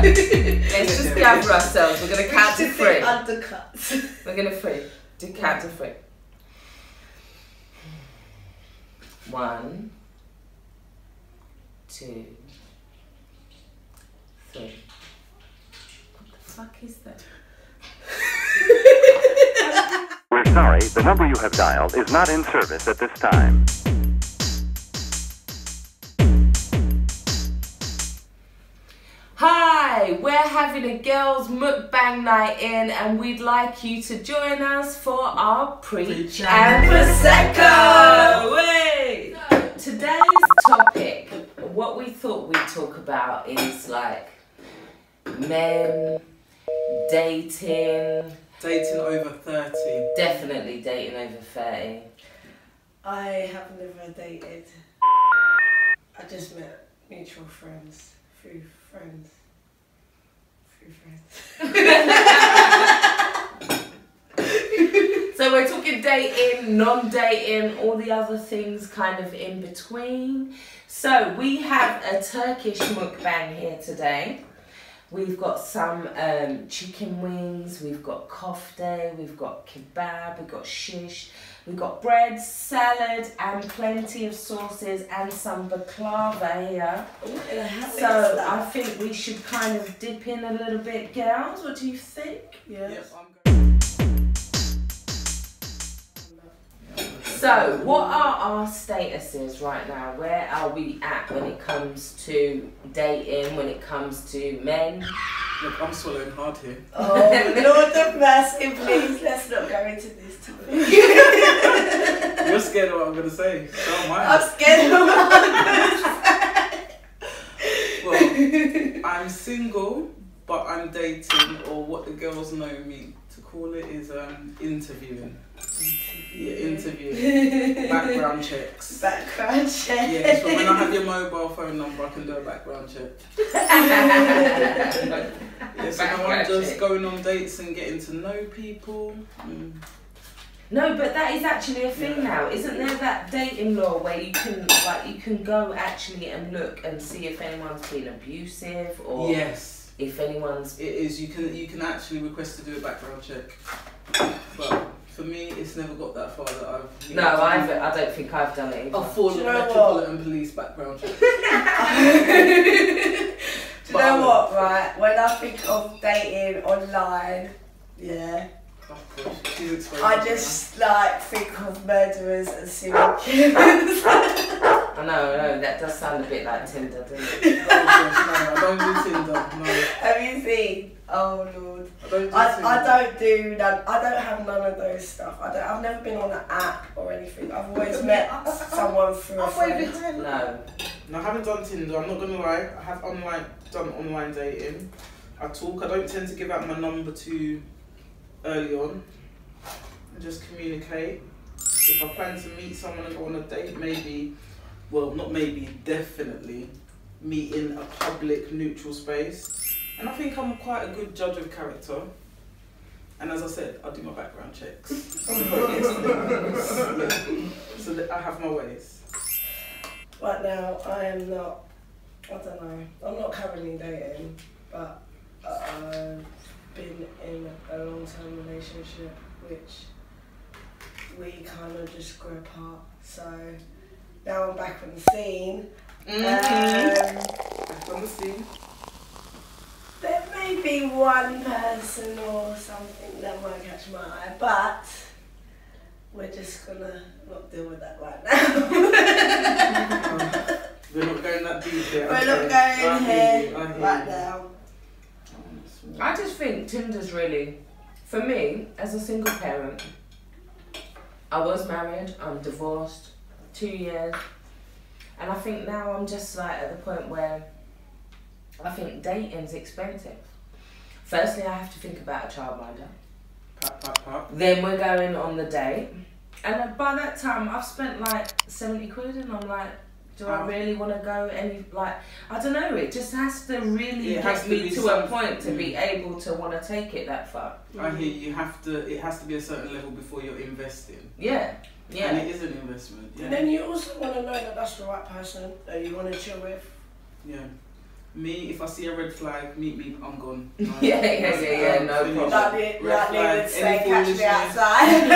Let's just gather ourselves. We're going to count to 3. Undercuts. We're going to count to 3. 1, 2, 3. What the fuck is that? We're sorry, the number you have dialed is not in service at this time. Hi, we're having a girls' mukbang night in and we'd like you to join us for our Preach and Prosecco! Wait. So, today's topic, what we thought we'd talk about is like men, dating. Dating over 30. Definitely dating over 30. I have never dated. I just met mutual friends through friends. So we're talking dating, non-dating, all the other things kind of in between. So we have a Turkish mukbang here today. We've got some chicken wings, we've got kofte, we've got kebab, we've got shish, we've got bread, salad and plenty of sauces and some baklava here. So I think we should kind of dip in a little bit, girls. What do you think? Yes. So what are our statuses right now? Where are we at when it comes to dating, when it comes to men? Look, I'm swallowing hard here. Oh, Lord of mercy, please, let's not go into this topic. You're scared of what I'm going to say. So am I. I'm scared of what I'm going to say. Well, I'm single, but I'm dating, or what the girls know me to call it is interviewing. Yeah, interviewing. Background checks. Background check. Yeah, so when I have your mobile phone number, I can do a background check. Yeah, so now I'm just going on dates and getting to know people. No, but that is actually a thing now. Isn't there that dating law where you can go actually and look and see if anyone's been abusive or yes, if anyone's. it is. You can actually request to do a background check, but for me, it's never got that far that I've. No, I don't think I've done it. I've fallen on Metropolitan Police background check. Do you know what, right? When I think of dating online, yeah, Oh gosh, she's exposed. I just like think of murderers and serial killers. I know, that does sound a bit like Tinder, doesn't it? Oh gosh, no, I don't do Tinder. No. Have you seen? Oh Lord. I don't do I don't have none of those stuff. I've never been on an app or anything. I've always met someone through a friend. No, I haven't done Tinder, I'm not gonna lie. I have done online dating. I don't tend to give out my number too early on. I just communicate. If I plan to meet someone and go on a date, definitely meet in a public, neutral space. And I think I'm quite a good judge of character. And as I said, I do my background checks. So that I have my ways. Right now, I am not, I don't know, I'm not currently dating, but I've been in a long-term relationship, which we kind of just grew apart. So now I'm back on the scene. Back on the scene. There may be one person or something that might catch my eye, but we're just gonna not deal with that right now. We're not going that deep here. We're not going here right now. I just think Tinder's really, for me, as a single parent, I was married, I'm divorced, 2 years, and I think now I'm just like at the point where I think dating's expensive. Firstly, I have to think about a childminder. Then we're going on the date. And by that time, I've spent like 70 quid and I'm like, do I really want to go any, like, I don't know, it just has to really get me to a point to be able to want to take it that far. I hear you it has to be a certain level before you're investing. Yeah, yeah. And it is an investment. Yeah. And then you also want to know that that's the right person that you want to chill with. Yeah. Me, if I see a red flag, meet me, I'm gone. No. no problem. Like they would say, catch me outside.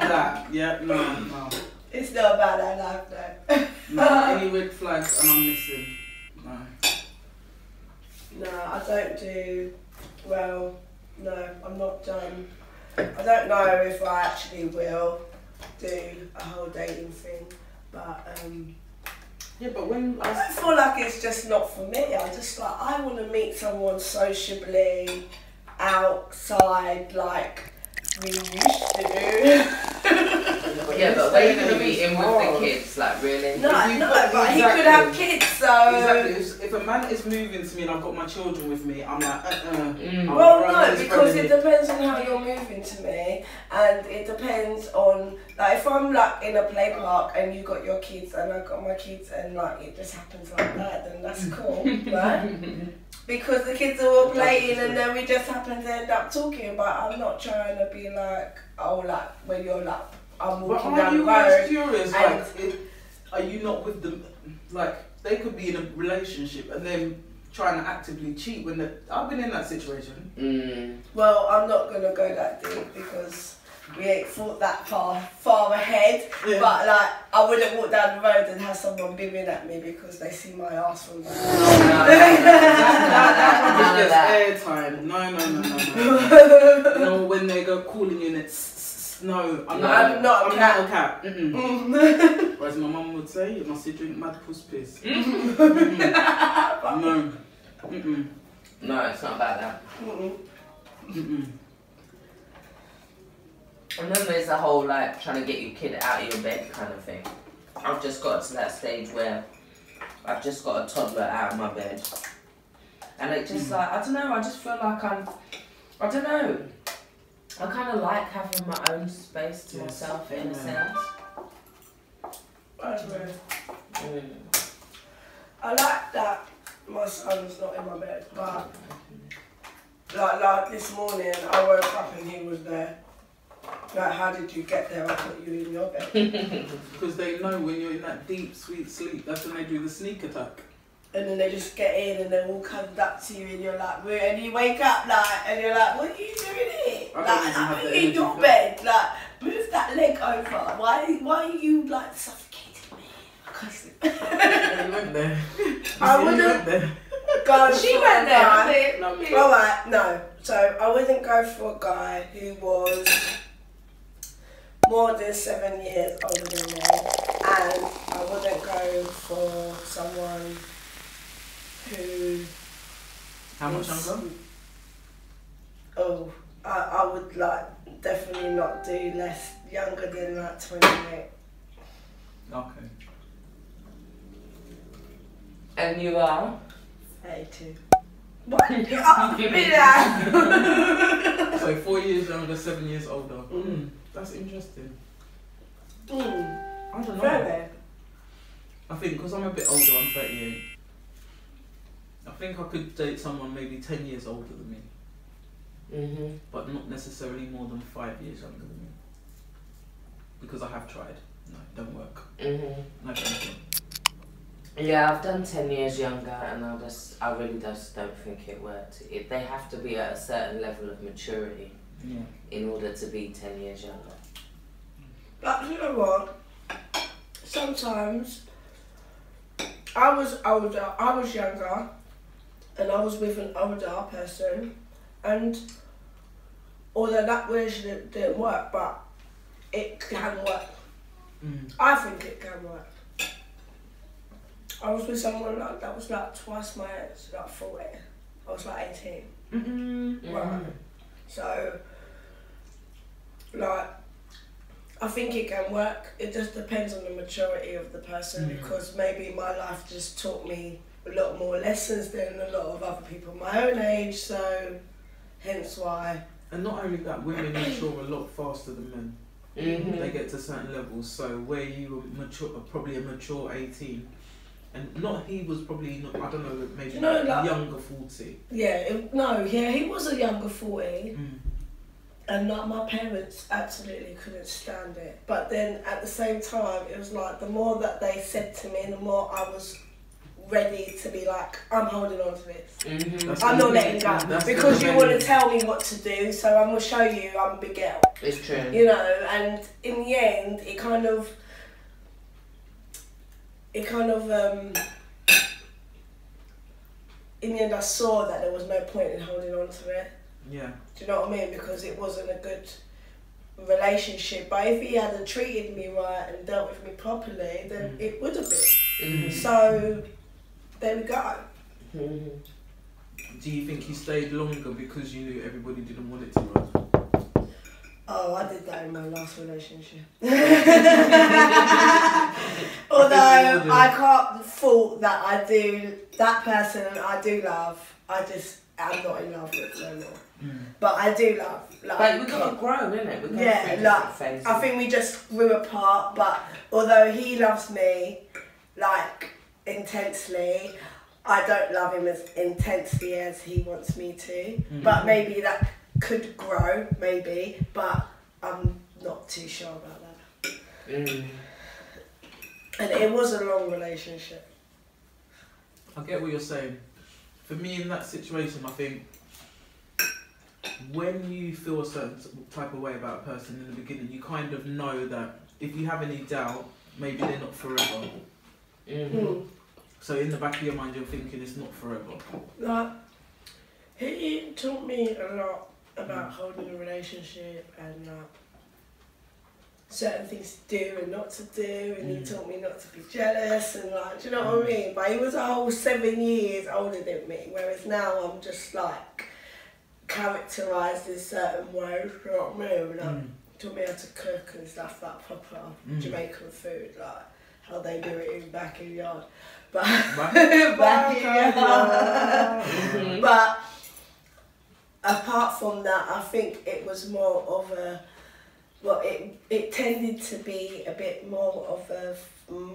That. Yeah, no. It's not about that life though. No, any red flags and I'm missing. No. No, I don't do, well, no, I'm not done. I don't know if I actually will do a whole dating thing, but yeah, but when I don't feel like it's just not for me. I just like, I want to meet someone sociably, outside, like we used to do. Yeah, but where are you going to meet him with the kids? Like, really? No, but exactly. He could have kids, so... Exactly. If a man is moving to me and I've got my children with me, I'm like, Well, no, because it depends on how you're moving to me, and it depends on, like, if I'm, like, in a play park and you got your kids and I've got my kids and, like, it just happens like that, then that's cool, right? Because the kids are all playing and then we just happen to end up talking, but I'm not trying to be like, oh, like, when you're like, I'm walking down the road. But are you curious, like, are you not with them, like, they could be in a relationship and then trying to actively cheat when I've been in that situation. Well, I'm not going to go that deep because we ain't thought that far ahead, but like I wouldn't walk down the road and have someone beaming at me because they see my ass from there. That airtime. No. No, when they go calling you and it's no, I'm not a cat. Whereas my mum would say, you must drink mad puss piss. No. No, it's not about that. And then there's the whole like trying to get your kid out of your bed kind of thing. I've just got to that stage where I've just got a toddler out of my bed. And it just like, I don't know, I just feel like I don't know. I kind of like having my own space to myself in a sense. I like that my son's not in my bed, but like this morning I woke up and he was there. Like, how did you get there? I thought you were in your bed. Because they know when you're in that deep, sweet sleep, that's when they do the sneak attack. And then they just get in and they all come up to you and you're like, and you wake up like, and you're like, what are you doing here? I'm in your bed, like, move that leg over. Why are you like suffocating me? You went there. I wouldn't go. She went there, not me. Alright, no. So I wouldn't go for a guy who was more than 7 years older than me, and I wouldn't go for someone who... How much younger? Oh, I would like definitely not do less younger than like 28. Okay. And you are? 32. Why did you ask me that? So 4 years younger, 7 years older. That's interesting. I don't know. Fair. I think because I'm a bit older, I'm 38. I think I could date someone maybe 10 years older than me. But not necessarily more than 5 years younger than me. Because I have tried. No, it don't work. No, thank you. Yeah, I've done 10 years younger and I really just don't think it worked. They have to be at a certain level of maturity in order to be 10 years younger. But you know what? Sometimes I was older, I was younger, and I was with an older person, and although that version didn't work, but it can work. I think it can work. I was with someone that was like twice my age, like 40. I was like 18. Right. So, like, I think it can work. It just depends on the maturity of the person because maybe my life just taught me a lot more lessons than a lot of other people my own age, so hence why. And not only that, women mature a lot faster than men. They get to certain levels, so where you were mature, probably a mature 18, and he was probably, not, I don't know, maybe like younger 40. He was a younger 40. And like my parents absolutely couldn't stand it. But then at the same time, it was like the more that they said to me, the more I was ready to be like, I'm holding on to this. Mm-hmm. I'm not letting go. Because you want to tell me what to do, so I'm going to show you I'm a big girl. It's true. You know, and in the end, it kind of, in the end I saw that there was no point in holding on to it. Yeah. Do you know what I mean? Because it wasn't a good relationship. But if he hadn't treated me right and dealt with me properly, then it would have been. So there we go. Do you think you stayed longer because you knew everybody didn't want it to work? Oh, I did that in my last relationship. Although I can't fault that I do, that person I do love, I'm not in love with no more. But I do love. Like, but we got to grow, innit? We got I think we just grew apart, but although he loves me, like, intensely, I don't love him as intensely as he wants me to. But maybe that could grow, maybe, but I'm not too sure about that. And it was a long relationship. I get what you're saying. For me, in that situation, I think when you feel a certain type of way about a person in the beginning, you kind of know that if you have any doubt, maybe they're not forever. So in the back of your mind, you're thinking it's not forever. Like, he taught me a lot about holding a relationship and certain things to do and not to do, and he taught me not to be jealous and like, do you know what I mean? But he was a whole 7 years older than me, whereas now I'm just like characterised in certain ways, you know what I mean? Like, taught me how to cook and stuff, like proper Jamaican food, like how they do it in backyard. But but apart from that, I think it was more of a, well, it tended to be a bit more of a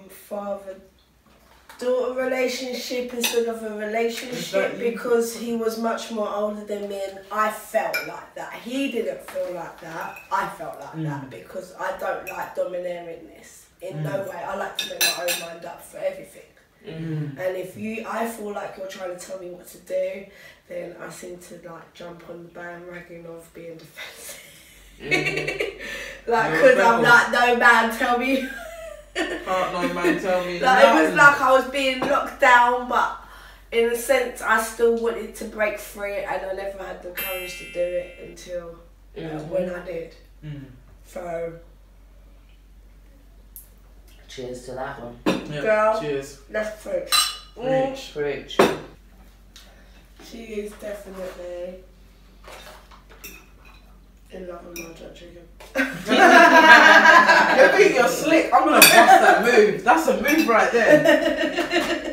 father-daughter relationship instead of a relationship, because he was much more older than me and I felt like that. He didn't feel like that, I felt like that, because I don't like domineeringness in no way. I like to make my own mind up for everything. And if I feel like you're trying to tell me what to do, then I seem to like jump on the bandwagon of being defensive. Like, because I'm like, no man tell me. No man tell me. Like, it was like I was being locked down, but in a sense I still wanted to break free, and I never had the courage to do it until when I did. So cheers to that one. Yeah, girl, cheers. Let's preach. Preach. She is definitely in love with my jerk chicken. You're slick. I'm gonna bust that move. That's a move right there.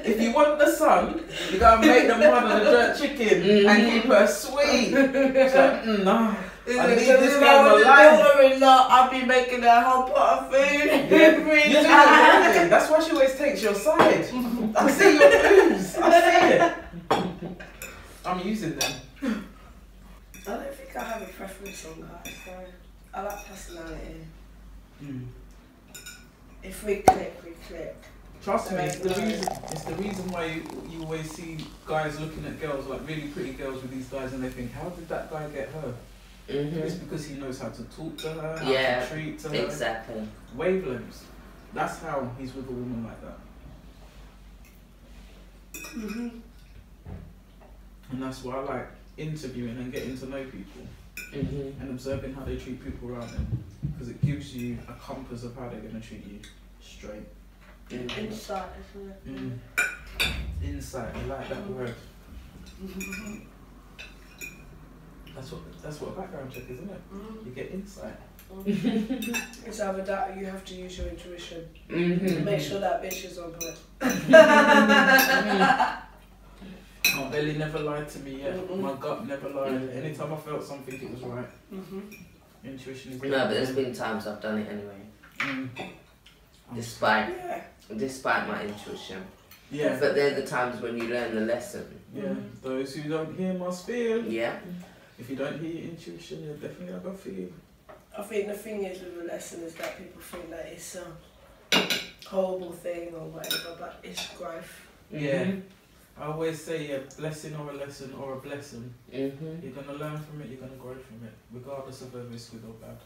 If you want the sun, you gotta make the mother the jerk chicken and keep her sweet. She's like, no. I need this girl alive. I'll be making a whole pot of food every time. That's why she always takes your side. I see your moves. I see it. I'm using them. I don't think I have a preference on that. So I like personality. If we click, we click. Trust me, it's the reason why you always see guys looking at girls, like really pretty girls with these guys, and they think, how did that guy get her? It's because he knows how to talk to her, how to treat to her. Exactly. Wavelengths. That's how he's with a woman like that. And that's why I like interviewing and getting to know people and observing how they treat people around them, because it gives you a compass of how they're going to treat you straight. Insight, isn't it? Insight, I like that word. That's what a background check is, isn't it? You get insight. It's either that or you have to use your intuition. Make sure that bitch is on point. My belly never lied to me yet. My gut never lied. Anytime I felt something, it was right. Intuition is. No, but there's been times I've done it anyway. Despite my intuition. Yeah. But they're the times when you learn the lesson. Yeah. Those who don't hear must feel. Yeah. If you don't hear your intuition, you're definitely not gonna feel. I think the thing is with the lesson is that people think that it's a horrible thing or whatever, but it's growth. Yeah. I always say a blessing or a lesson or a blessing. You're going to learn from it, you're going to grow from it, regardless of whether it's good or bad.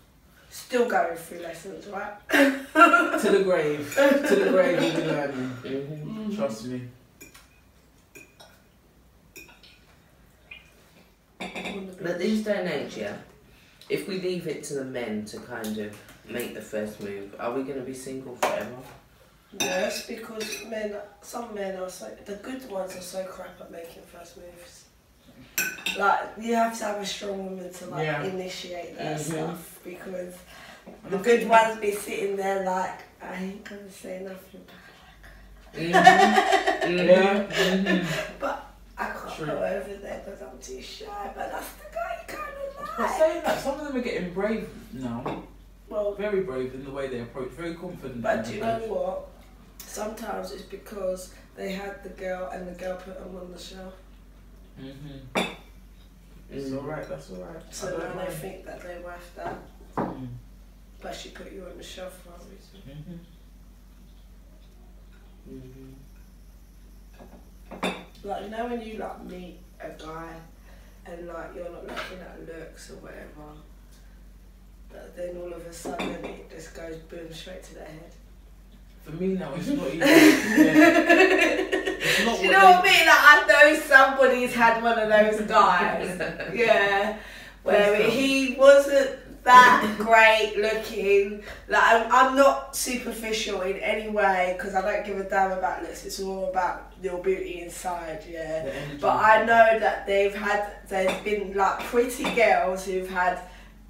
Still going through lessons, right? To the grave. To the grave you'll be learning. Trust me. But these day and age, yeah, if we leave it to the men to kind of make the first move, are we going to be single forever? Yes, because some men are so, the good ones are so crap at making first moves. Like, you have to have a strong woman to like initiate that stuff, because the good ones be sitting there like, I ain't gonna say nothing back. But I can't go over there because I'm too shy, but that's the guy you kind of like. But saying that, some of them are getting brave now. Well, very brave in the way they approach, very confident. But do you know what? Sometimes it's because they had the girl and the girl put them on the shelf. It's alright, that's alright. So now they think that they're worth that. But she put you on the shelf for a reason. Like, you know when you like meet a guy and like you're not looking at looks or whatever, but then all of a sudden it just goes boom straight to their head. For me now, it's not even. It's not. Do you know what I mean? Like, I know somebody's had one of those guys. Where he wasn't that great looking. Like, I'm not superficial in any way because I don't give a damn about looks. It's all about your beauty inside, But I know that there's been like pretty girls who've had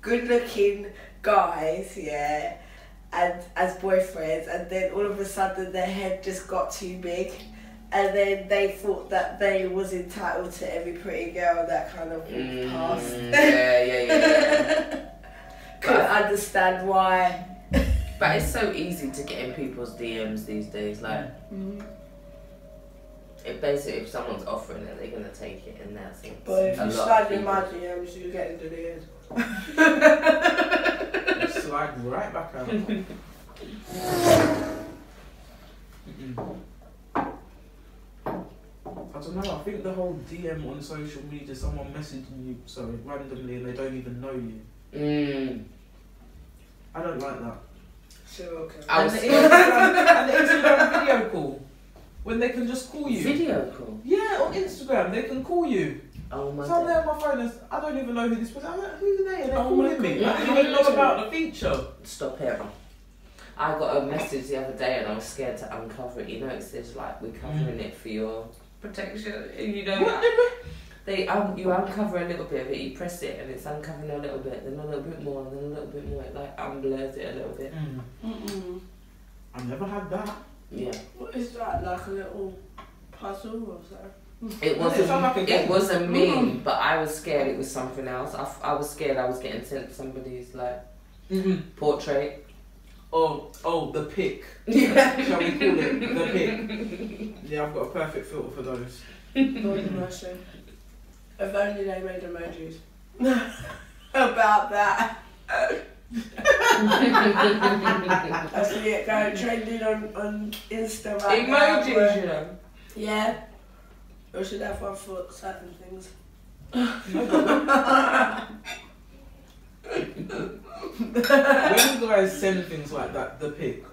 good looking guys, and as boyfriends, and then all of a sudden their head just got too big, and then they thought that they was entitled to every pretty girl that kind of walked past. Couldn't understand why. But it's so easy to get in people's DMs these days. Like, basically, if someone's offering it, they're gonna take it, and that's it. But if you slide in my DMs, you get into the end. Slide right back out. I don't know, I think the whole DM on social media, someone messaging you randomly and they don't even know you. I don't like that. Sure, okay. And the Instagram video call. When they can just call you. Video call? Yeah, on Instagram, they can call you. Oh my god. So I'm there on my phone and I don't even know who this person is. I'm like, who are they? And they're calling me. I didn't even know about the feature. Stop it. I got a message the other day and I was scared to uncover it. You know, it says like, we're covering it for your protection. You know, you uncover a little bit of it, you press it and it's uncovering a little bit, then a little bit more, and then a little bit more. It like unblurs it a little bit. I've never had that. Yeah. What is that? Like a little puzzle or something? It was a meme, but I was scared it was something else. I was scared I was getting sent somebody's like portrait. Oh, the pic. Shall we call it the pic? Yeah, I've got a perfect filter for those. Lord mercy. If only they made emojis about that. I see it going trending on Insta right now. Emojis, you know. Yeah. We should have one for certain things. When guys send things like that, the pic,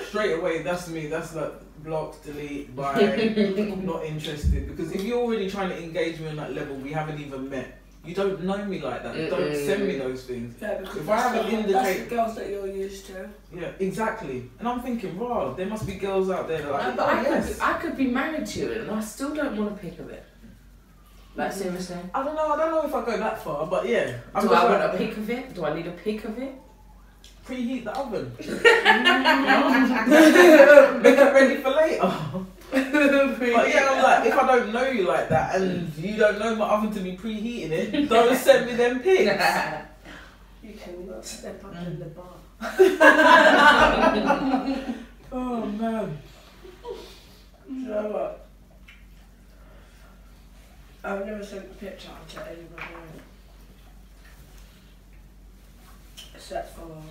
straight away, that's me. That's like block, delete, bye, not interested. Because if you're already trying to engage me on that level, we haven't even met. You don't know me like that. Don't send me those things. Yeah, because if I haven't indicated, that's the girls that you're used to. Yeah, exactly. And I'm thinking, wow, there must be girls out there that are like, no, but I could be married to you and I still don't want a pic of it. Like, seriously? I don't know if I go that far, but yeah. Do I want a pic of it? Do I need a pic of it? Preheat the oven. Make it ready for later. But yeah, I'm like, if I don't know you like that and you don't know my oven to be preheating it, don't send me them pics. You cannot step up in the bar. Oh man. You know what? I've never sent a picture to anybody. Except for...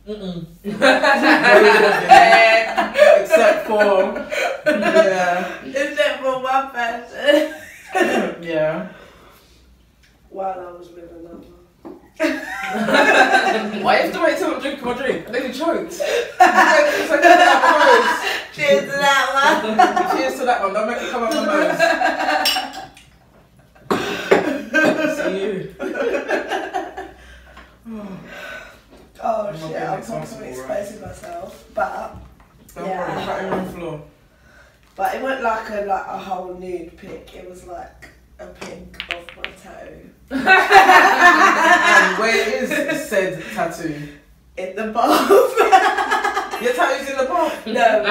Except for... Yeah. Except for one person. Yeah. While I was with another. Why you have to wait till I'm drinking my drink? I nearly choked. Cheers to that one. Cheers to that one. Don't make it come up my nose. See you. Oh shit, I'm probably exposing myself. But Don't worry, cut your own floor. But it wasn't like a whole nude pic. It was like a pic of my tattoo. And where is said tattoo? In the bath. Your tattoo's in the bath? No.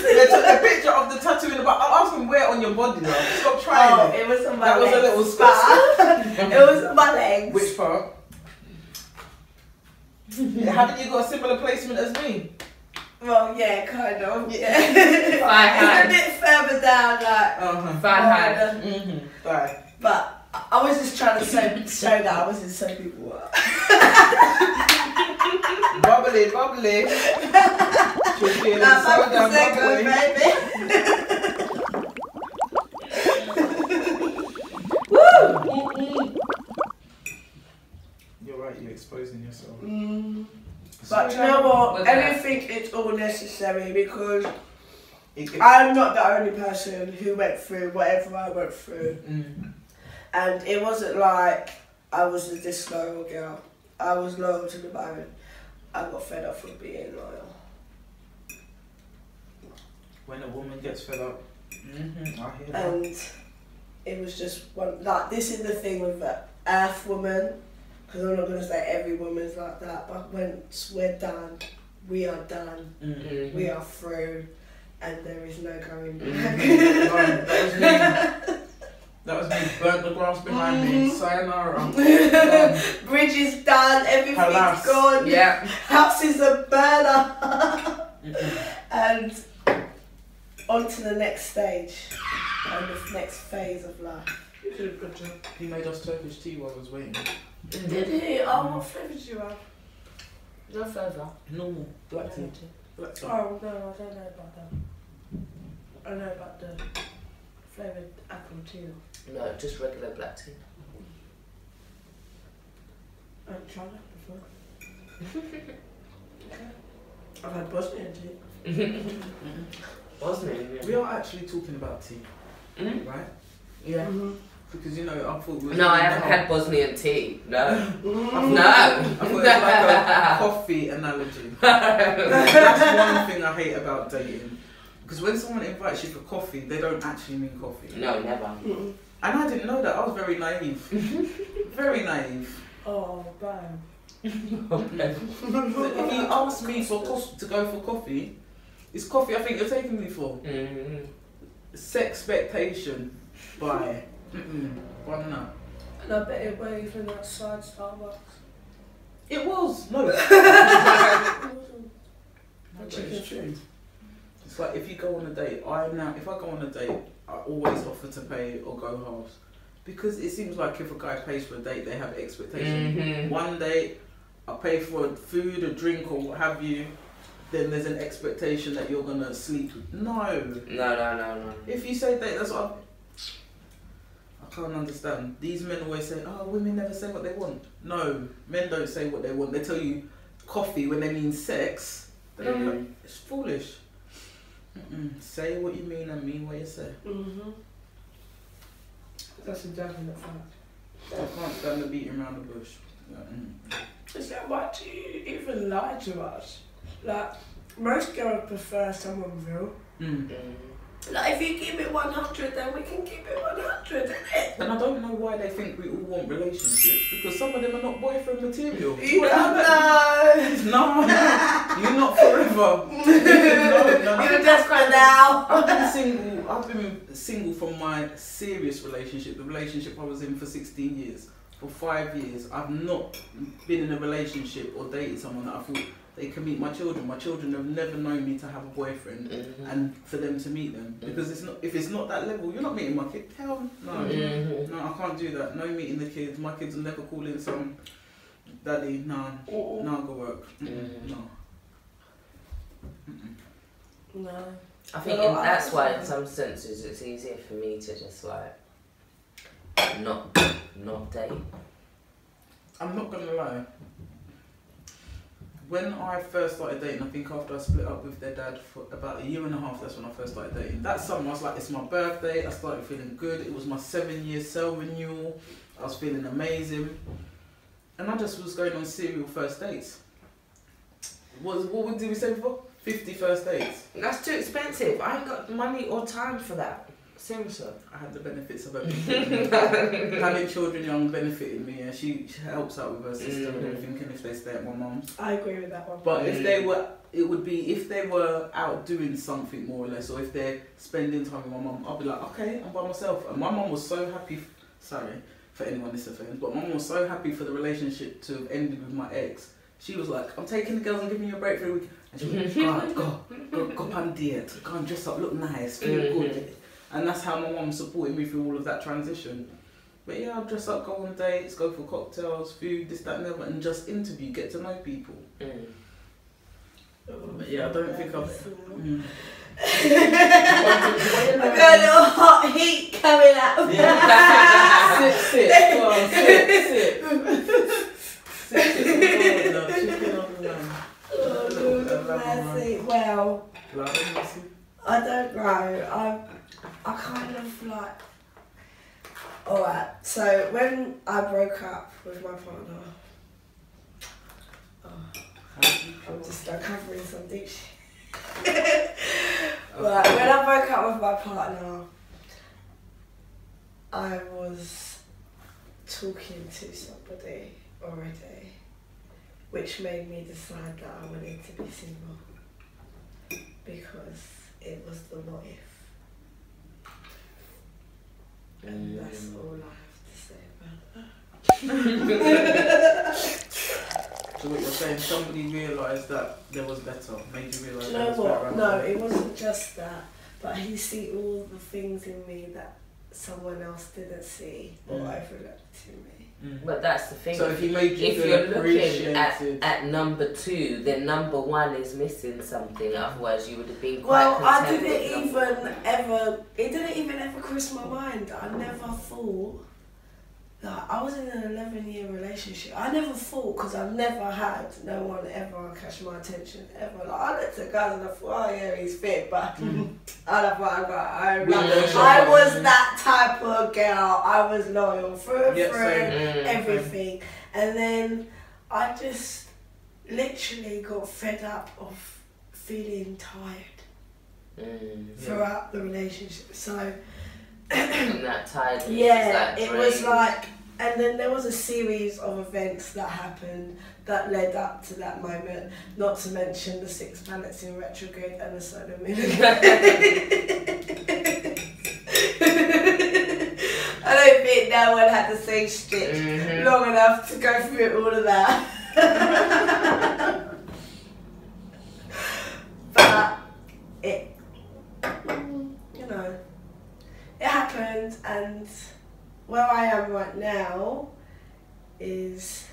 They took a picture of the tattoo in the bath. I'm asking where on your body though. Stop trying it was on my That was legs. a little spot. It was on my legs. Which part? Haven't you got a similar placement as me? Well, yeah, kind of. Yeah. Thigh It's a bit further down, like. Thigh high. Thigh. But I was just trying to show that I was in soapy water. Bubbly, bubbly. She's feeling so damn Prosecco, bubbly. baby. Woo! You're right, you're exposing yourself. But you know what? I don't think it's all necessary because I'm not the only person who went through whatever I went through. And it wasn't like I was a disloyal girl. I was loyal to the bone. I got fed up with being loyal. When a woman gets fed up, I hear that. And it was just one, like, this is the thing with the earth woman, because I'm not going to say every woman's like that, but once we're done, we are done. We are through, and there is no going back. That was me, burnt the grass behind me, sayonara. Bridge is done, everything's Alas. gone, Yeah. house is a burner. And on to the next stage, and the next phase of life. You did a good job. He made us Turkish tea while I was waiting. Did he? Oh, what flavour did you have? No further. Normal, black tea. Black tea. Oh, no, I don't know about that. I know about the flavoured apple tea. No, just regular black tea. I haven't tried that before. I've had Bosnian tea. Bosnian, yeah. We are actually talking about tea, right? Yeah. Because you know, I thought we were No, I haven't had Bosnian tea. No. I thought it was like a coffee analogy. That's one thing I hate about dating. Because when someone invites you for coffee, they don't actually mean coffee. No, never. And I didn't know that. I was very naive. Very naive. Oh, bam. If you ask me to go for coffee, it's coffee I think you're taking me for. Sexpectation. Bye. Why not? And I bet it went even outside Starbucks. It was. No. Chicken true. It's like if you go on a date, if I go on a date, I always offer to pay or go halves. Because it seems like if a guy pays for a date, they have expectation. One date, I pay for food, a drink, or what have you, then there's an expectation that you're gonna sleep with. No. No. If you say date, that's what I can't understand. These men always say, oh, women never say what they want. No, men don't say what they want. They tell you coffee when they mean sex. They don't it's foolish. Say what you mean and mean what you say. That's exactly the fact. I can't stand the beating around the bush. Is that why do you even lie to us? Like, most girls prefer someone real. Like, if you keep it 100, then we can keep it 100, innit? And I don't know why they think we all want relationships, because some of them are not boyfriend material. You don't know. No, you're not forever. No. You're just for now. I've been single from my serious relationship, the relationship I was in for 16 years. For 5 years, I've not been in a relationship or dated someone that I thought they can meet my children. My children have never known me to have a boyfriend, and for them to meet them, because if it's not that level, you're not meeting my kid. Hell no, no, I can't do that. No meeting the kids. My kids will never call in some daddy. No, go work. No. No. I think that's why in some senses it's easier for me to just like not date. I'm not gonna lie. When I first started dating, I think after I split up with their dad for about a year and a half, that's when I first started dating. That summer I was like, it's my birthday, I started feeling good, it was my 7-year cell renewal, I was feeling amazing. And I just was going on serial first dates. What did we say before? 50 first dates. That's too expensive. I ain't got money or time for that. Seriously. I had the benefits of everything. Having children young benefited me, and she helps out with her sister and everything, and if they stay at my mum's. I agree with that one. But if they were, it would be if they were out doing something more or less, or if they're spending time with my mum, I'll be like, okay, I'm by myself. And my mum was so happy. Sorry for anyone this offends, but my mum was so happy for the relationship to have ended with my ex. She was like, I'm taking the girls and giving you a break for a week. And she was like, go on date, go and dress up, look nice, feel good. And that's how my mum supported me through all of that transition. But yeah, I'll dress up, go on dates, go for cocktails, food, this, that, and the other, and just interview, get to know people. But yeah, I don't think I've... I've got a little hot heat coming out. Yeah. Sit. Go on, sit. Chicken on the lamb. Oh, mercy. Well, I don't know. I kind of like... Alright, so when I broke up with my partner... I'm just uncovering some deep shit. Right, when I broke up with my partner, I was talking to somebody already, which made me decide that I wanted to be single, because it was the what if. And that's all I have to say about that. So what you're saying, somebody realised that there was better, made you realise there was better? No, it wasn't just that, but he see all the things in me that someone else didn't see or overlooked in me. But that's the thing. So if he made you if feel you're looking appreciated at number 2, then number 1 is missing something. Otherwise, you would have been quite Well, I content didn't with even ever. It didn't even ever cross my mind. I never thought. Like, I was in an 11-year relationship. I never thought, because I've never had no one ever catch my attention ever. Like, I looked at guys and I thought, oh yeah, he's fit, but I don't know what I was that type of girl. I was loyal through and through, everything. And then I just literally got fed up of feeling tired throughout the relationship. So that tiredness. Yeah, it was like, and then there was a series of events that happened that led up to that moment, not to mention the 6 planets in retrograde and the solar moon. I don't think no one had the same stitch long enough to go through all of that. But it, you know, it happened, and where I am right now is,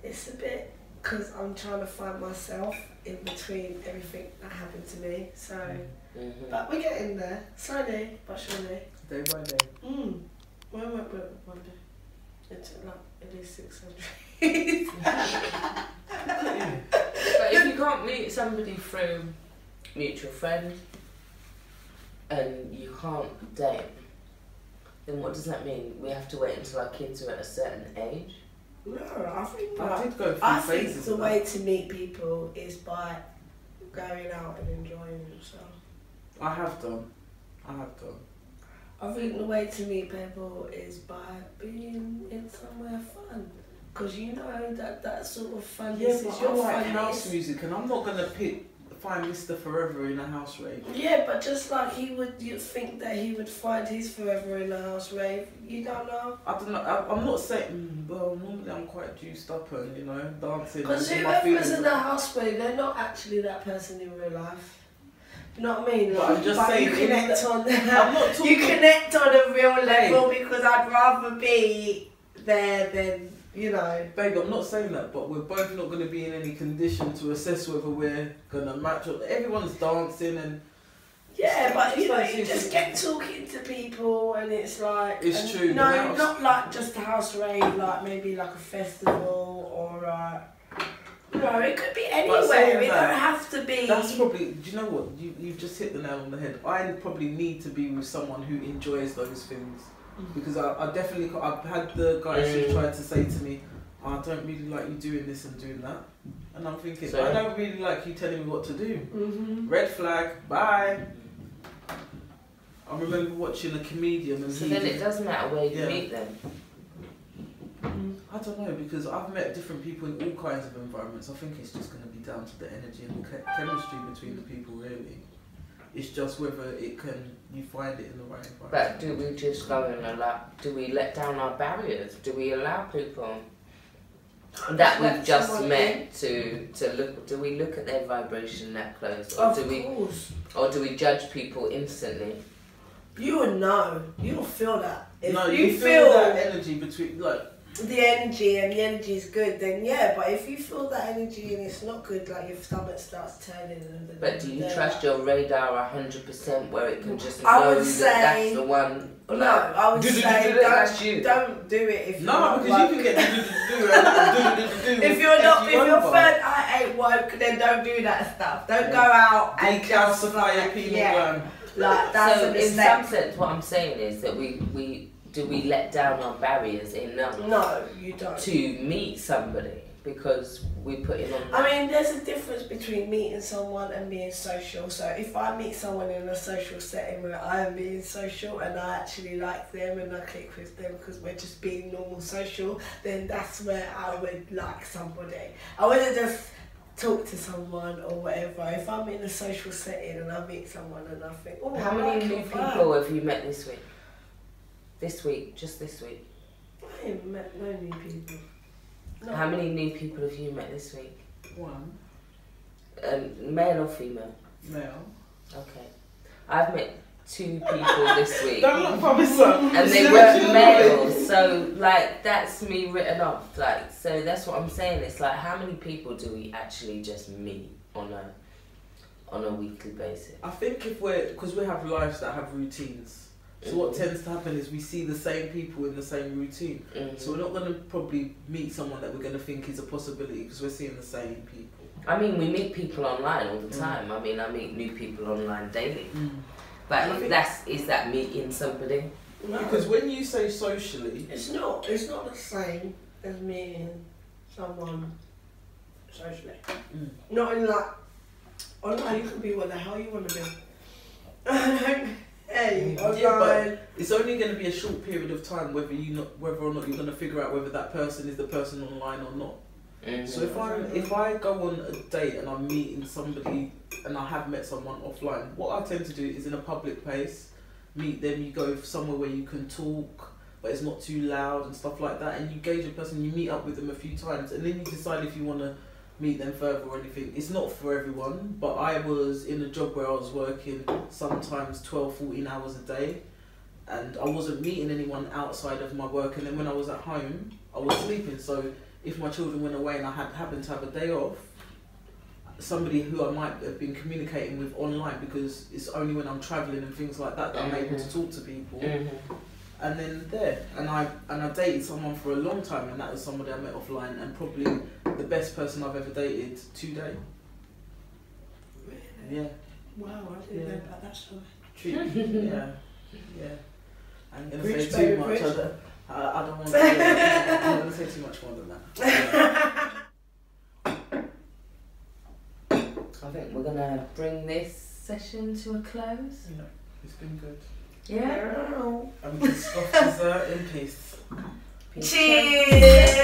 it's a bit, because I'm trying to find myself in between everything that happened to me, so, but we're getting there, slowly but surely. Day by day. When one day? It took like at least 600. But if you can't meet somebody through mutual friends and you can't date, then what does that mean? We have to wait until our kids are at a certain age? No, I think I did go through I think phases the of way that. to meet people is by going out and enjoying yourself. I have done. I think the way to meet people is by being in somewhere fun. Because you know that sort of fun Yeah, is but your I like fun house is. music, and I'm not gonna find Mr. Forever in a house rave. Yeah, but just like you'd think that he would find his forever in a house rave. You don't know. I don't know. I'm not saying. Well, normally I'm quite juiced up and dancing. Because and my whoever's feelings in a house rave, they're not actually that person in real life. You know what I mean? But I'm just saying, you connect on I'm not talking. you connect on a real level because I'd rather be there than, you know. Babe, I'm not saying that, but we're both not going to be in any condition to assess whether we're going to match up. Everyone's dancing and Yeah, but you know, you just get talking to people and it's like... It's true. No, not like just a house rave, like maybe like a festival or you know, it could be anywhere. It don't have to be... That's probably... Do you know what? You've just hit the nail on the head. I probably need to be with someone who enjoys those things. Because I definitely... I've had the guys who tried to say to me, I don't really like you doing this and doing that. And I'm thinking, I don't really like you telling me what to do. Red flag, bye. I remember watching a comedian and then it doesn't matter where you meet them. I don't know, because I've met different people in all kinds of environments. I think it's just going to be down to the energy and the chemistry between the people, really. It's just whether you find it in the right environment. But do we just go and do we let down our barriers? Do we allow people that we've just met to look? Do we look at their vibration that close, or do we judge people instantly? You would know. You'll feel that. If you feel that energy between the energy and the energy is good, then yeah. But if you feel that energy and it's not good, like your stomach starts turning. But do you trust your radar 100% where it can just I know would say, that's the one? No, I would say don't do it if you're not because you can get if your third eye ain't woke, then don't do that stuff. Don't go out and decalcify your penile gland. Like that's so in some sense, what I'm saying is that we let down our barriers enough? No, you don't. To meet somebody because we put in on. I mean, there's a difference between meeting someone and being social. So if I meet someone in a social setting where I am being social and I actually like them and I click with them because we're just being normal social, then that's where I would like somebody. I wouldn't just talk to someone or whatever. If I'm in a social setting and I meet someone and I think, oh, how many new people have you met this week? Just this week. I ain't met no new people. No. How many new people have you met this week? One. Male or female? Male. Okay. I've met 2 people this week. Don't look for me, son. And they weren't males, so like that's me written off. Like, so that's what I'm saying. It's like, how many people do we actually just meet on a weekly basis? I think because we have lives that have routines. So what tends to happen is we see the same people in the same routine. So we're not going to probably meet someone that we're going to think is a possibility because we're seeing the same people. I mean, we meet people online all the time. I mean, I meet new people online daily. But is that meeting somebody? No. Because when you say socially... It's not the same as meeting someone socially. Not in like... Online you can be what the hell you want to be. Hey, but it's only going to be a short period of time whether or not you're going to figure out whether that person is the person online or not. So if I go on a date and I'm meeting somebody and I have met someone offline, what I tend to do is in a public place, meet them, you go somewhere where you can talk but it's not too loud and stuff like that, and you gauge a person, you meet up with them a few times and then you decide if you want to meet them further or anything. It's not for everyone, but I was in a job where I was working sometimes 12-14 hours a day and I wasn't meeting anyone outside of my work, and then when I was at home I was sleeping. So if my children went away and I happened to have a day off, somebody who I might have been communicating with online, because it's only when I'm travelling and things like that that I'm able to talk to people. And then I dated someone for a long time, and that was somebody I met offline, and probably the best person I've ever dated today. Really? Yeah. Wow, I didn't know about that story. Yeah. I'm going to say too much. I don't want to. I'm going to say too much more than that. I think we're going to bring this session to a close. Yeah, it's been good. Yeah. I'm just off dessert in peace. Cheers!